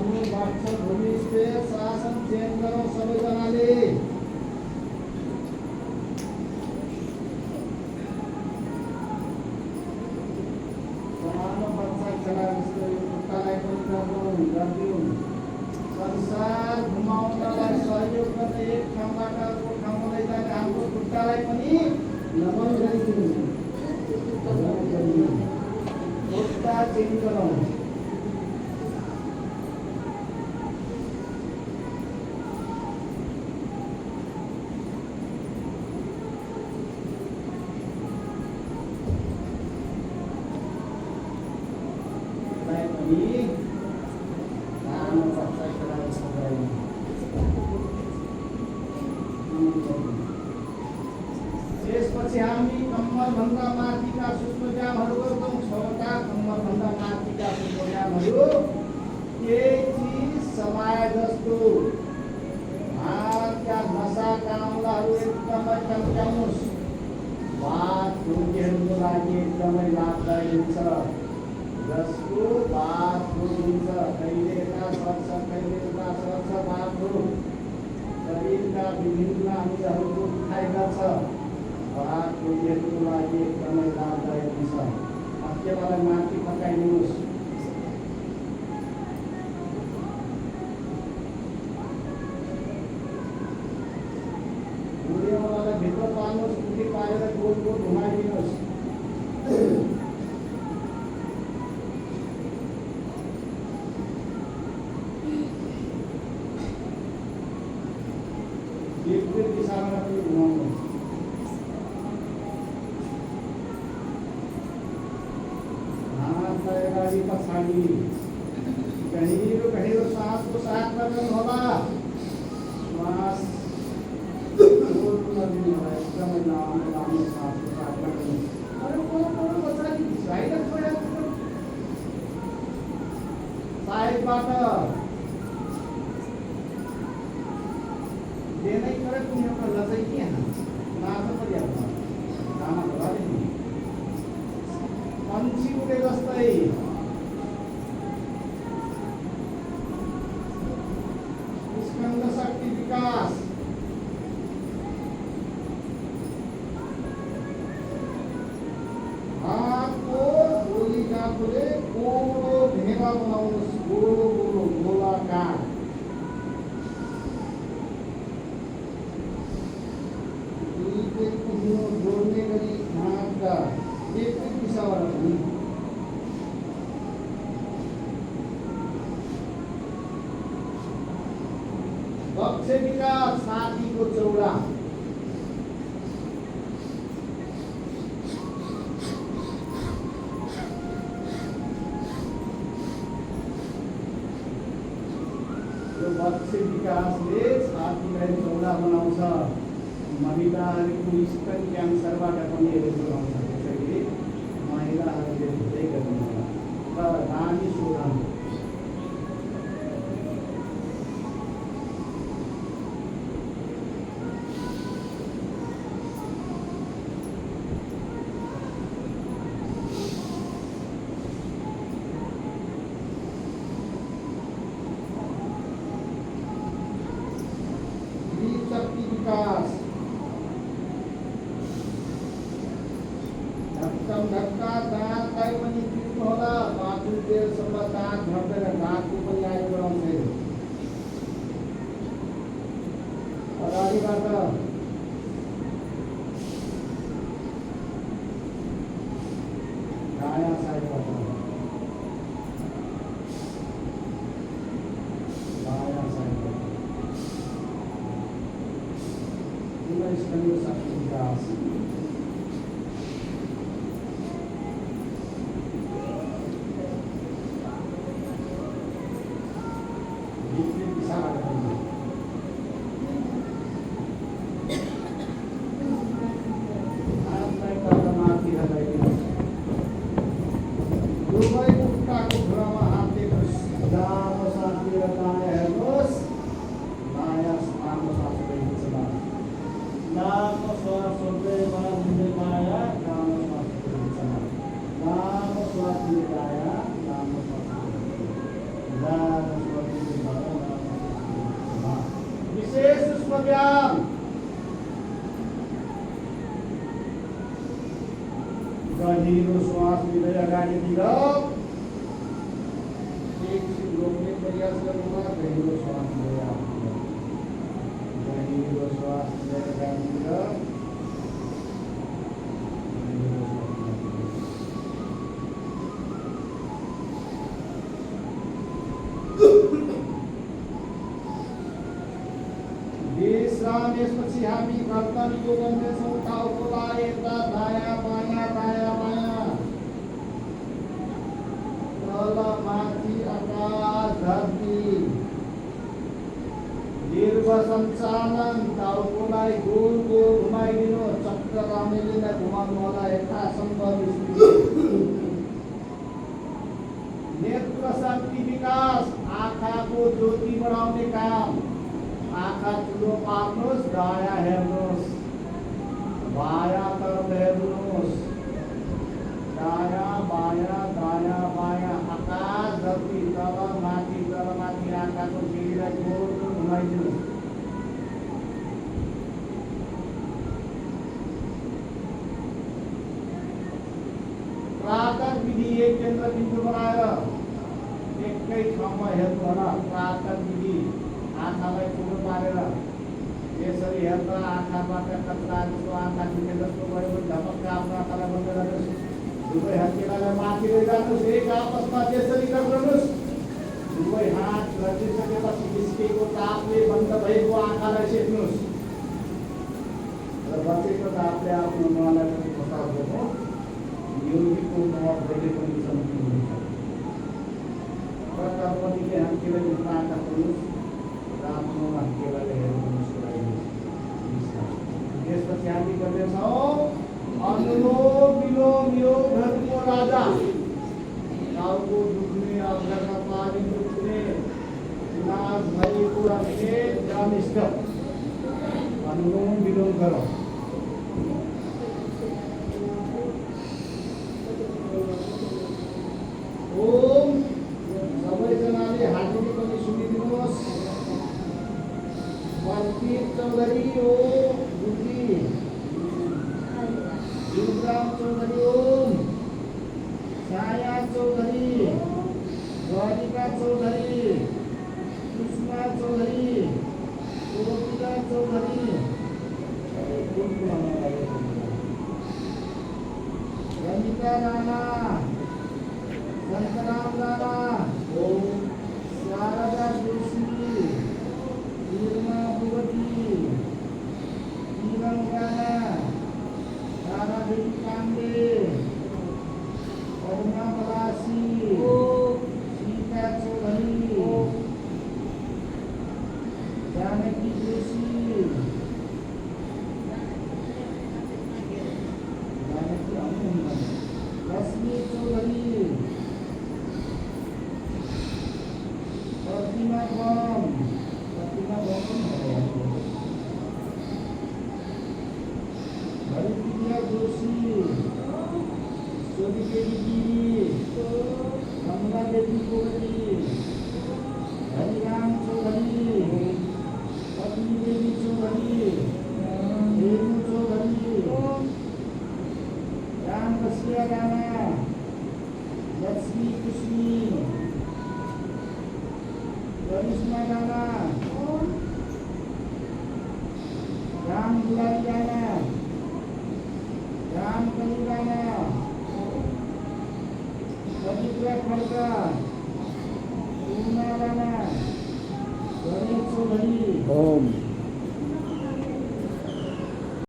आफ्नो बाक्स भूमि स्पेयर शासन चेन्ज गरौँ सबैजनाले। सानो बच्चा खेला जस्तो यो खुट्टालाई पनि गरिदिउँ। संसार घुमाउनलाई सहयोग गर्ने एक ठाउँबाट अर्को ठाउँमा लैजाने हाम्रो खुट्टालाई पनि नमन गरिदिउँ। खुट्टा चेन्ज गरौँ। त्यसपछि हामी कम्मरभन्दा माथिका सूक्ष्म व्यायामहरू गर्छौँ। 6वटा कम्मरभन्दा माथिका सूक्ष्म व्यायामहरू केही चिज समाए जस्तो हातका नसा कामलाहरू एकदमै टम्क्याउनुहोस्। बाथ रोगीहरूको लागि एकदमै लाभदायी हुन्छ, जसको बाथ रोग हुन्छ, कहिले यता सर्छ कहिले उता सर्छ बाथ रोग, शरीरका विभिन्न अंगहरूको दुखाइ गर्छ। बाथ रोगीहरूको लागि एकदमै लाभदायक हुन्छ। हत्केलालाई माथि पकाइदिनुहोस्। बुढीआमालाई भित्र पार्नुहोस्, मुठी पारेर गोल गोल घुमाइदिनुहोस्। विपरीत दिशामा पनि घुमाउनुहोस्। हातलाई अगाडि पछाडि गहिरो गहिरो सासको साथमा गर्नुहोला। श्वास छोड्न दिनुहोला। एकदमै लामो लामो सासको साथमा गर्नुहोस्। अरू पछाडि साइडमा छोडेर साइडबाट देनै करे कुनै एउटा लजै के यहाँ नाच्न परिहाल्छ। खाना भरे नि पन्छी उडे जस्तै स्कन्द शक्ति विकास। हातको गोली काँधले गोलो ढेँडा बनाउनुहोस्। गोलो गोलो गोलाकार। जोड्ने गरी हातका विपरीत दिशाबाट पनि वक्ष विकास। छातीको चौडा। यो वक्ष विकासले छातीलाई चौडा बनाउँछ। महिलाहरूको स्तन क्यान्सरबाट पनि यसले जोगाउँछ। त्यसैले महिलाहरूले धेरै गर्नुहोला र नानी शोधन। शक्ति विकास। धक्का दाँतलाई पनि पिट्नुहोला। 5 मिनेटसम्म दाँत झर्दैन। दाँतको पनि आयो बढाउँछ। अगाडिबाट दायाँ साइडबाट दायाँ साइडबाट शक्ति विकास। लामो श्वास छोड्दै व्यायाम गहिरो श्वास लिँदै अगाडितिर एकछिन रोक्ने प्रयास गर्नुहोला गहिरो श्वास लिँदै आफूतिर गहिरो श्वास लिँदै अगाडितिर विश्राम। यसपछि हामी गर्दन योग गर्नेछौँ। टाउकोलाई यता दायाँ बायाँ दायाँ बायाँ तल माथि आकाश धरती दीर्घ सञ्चालन। टाउकोलाई गोल गोल घुमाइदिनु चक्र रामेलीलाई घुमाउनु होला यथासम्भव स्थिति। नेत्र शक्ति विकास आँखाको ज्योति बढाउने काम। आँखा ठुलो पार्नुहोस् दायाँ हेर्नुहोस् बायाँ तर्फ हेर्नुहोस् दायाँ बायाँ दायाँ बायाँ आकाश धरती तल माथि आँखाको सिँढीलाई गोल गोल घुमाइदिनुहोस्। प्राकार विधि एक केन्द्रबिन्दु बनाएर एकै ठाउँमा हेर्नु होला। प्राकार विधि आँखालाई ठुलो पारेर यसरी हेर्दा आँखाबाट कचरा जस्तो आँखा दुखे जस्तो भयो भने झपक्क आफ्नो आँखालाई बन्द गर्नुहोस्। दुवै हात केलालाई माथि लैजानुहोस्। एक आपसमा त्यसरी गर्नुहोस्। दुवै हात रचिसकेपछि निस्केको तापले बन्द भएको आँखालाई सेक्नुहोस् र बचेको तापले आफ्नो मुहालाई पनि बसाउनु। योगीको मुह कहिले पनि सम्पूर्ण हुन्छ र तर्पतिले हातले उठ्न आँखा खोल्नुहोस्। आफ्नो हत्केलाले हेर्नुहोस्। त्यसपछि हामी गर्नेछौँ अनुलोम विलोम योग धर्मको राजा। टाउको दुख्ने अग्रका पानी दुख्ने नाक भएको रख्ने जानिष्ठ अनुलोम विलोम गरौँ। ओम सबैजनाले हातले पनि सुनिदिनुहोस्। मनदीप चौधरी ओम बुद्धि युवराम चौधरी ओम छाया चौधरी राधिका चौधरी सुषमा चौधरी गोपिका चौधरी रमिता राणा संतराम राणा ओम शारदा जोशी निर्मा भगवती तिरंगाना तारादेवी पांडे अरुणा पलासी सीता चौधरी जानकी जोशी रश्मि चौधरी प्रतिमा बम हरिप्रिया जोशी ईश्वरी देवी जी कमला देवी कोहली हरिराम चौधरी पत्नी देवी चौधरी रेणु चौधरी राम बसिया राणा लक्ष्मी कृष्णी करिश्मा राणा राम दुलारी राणा राम कली राणा पवित्रा खड़का पूर्णा राणा गणेश चौधरी ओम